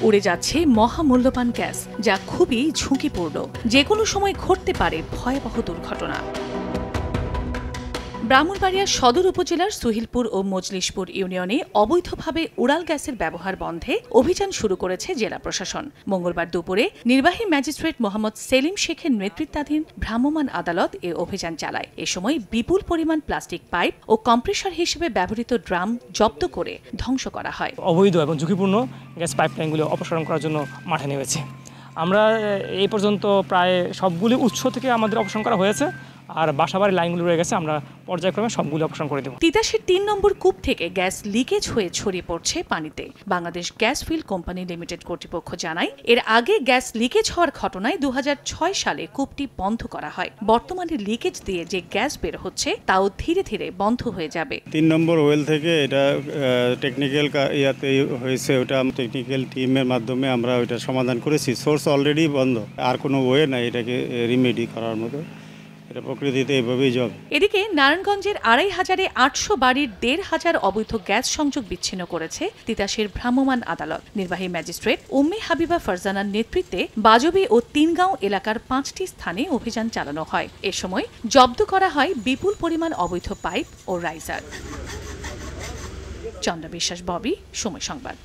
উড়ে যাচ্ছে মহামূল্যবান গ্যাস, যা খুবই ঝুঁকিপূর্ণ। যে কোনো সময় ঘটতে পারে ভয়াবহ দুর্ঘটনা। ব্রাহ্মণবাড়িয়া সদর উপজেলার সুহিলপুর ও মজলিশপুর ইউনিয়নে অবৈধভাবে উড়াল গ্যাসের ব্যবহার বন্ধে অভিযান শুরু করেছে জেলা প্রশাসন। মঙ্গলবার দুপুরে নির্বাহী ম্যাজিস্ট্রেট মোহাম্মদ সেলিম শেখের নেতৃত্বাধীন ভ্রাম্যমাণ আদালত এ অভিযান চালায়। এ সময় বিপুল পরিমাণ প্লাস্টিক পাইপ ও কম্প্রেসর হিসেবে ব্যবহৃত ড্রাম জব্দ করে ধ্বংস করা হয়। অবৈধ এবং ঝুঁকিপূর্ণ গ্যাস পাইপলাইনগুলো অপসারণ করার জন্য মাঠে নেমেছি। আমরা এই পর্যন্ত প্রায় সবগুলি উৎস থেকে আমাদের অপসারণ করা হয়েছে, আর বাসাবাড়ির লাইনগুলো রয়ে গেছে, আমরা পর্যায়ক্রমে সবগুলো অপসারণ করে দেব। তিতাসের ৩ নম্বর কূপ থেকে গ্যাস লিকেজ হয়ে ছড়িয়ে পড়ছে পানিতে। Bangladesh gas field company limited কর্তৃপক্ষ জানায়, এর আগে গ্যাস লিকেজ হওয়ার ঘটনায় ২০০৬ সালে কূপটি বন্ধ করা হয়। বর্তমানে লিকেজ দিয়ে যে গ্যাস বের হচ্ছে তাও ধীরে ধীরে বন্ধ হয়ে যাবে। ৩ নম্বর ওয়েল থেকে এটা টেকনিক্যাল ইয়াতে হয়েছে, ওটা টেকনিক্যাল টিমের মাধ্যমে আমরা ওইটা সমাধান করেছি। সোর্স অলরেডি বন্ধ, আর কোনো ওয়ে নাই এটাকে রিমেডি করার মতো। প্রকৃতিতে এভাবেই যাবে। এদিকে নারায়ণগঞ্জের ২৫০৮০০ বাড়ির ১৫০০ অবৈধ গ্যাস সংযোগ বিচ্ছিন্ন করেছে তিতাসের ভ্রাম্যমাণ আদালত। নির্বাহী ম্যাজিস্ট্রেট উম্মে হাবিবা ফারজানার নেতৃত্বে বাজবি ও তিনগাঁও এলাকার ৫টি স্থানে অভিযান চালানো হয়। এ সময় জব্দ করা হয় বিপুল পরিমাণ অবৈধ পাইপ ও রাইজার। চন্দ্রা বিশ্বাস, ববি, সময় সংবাদ।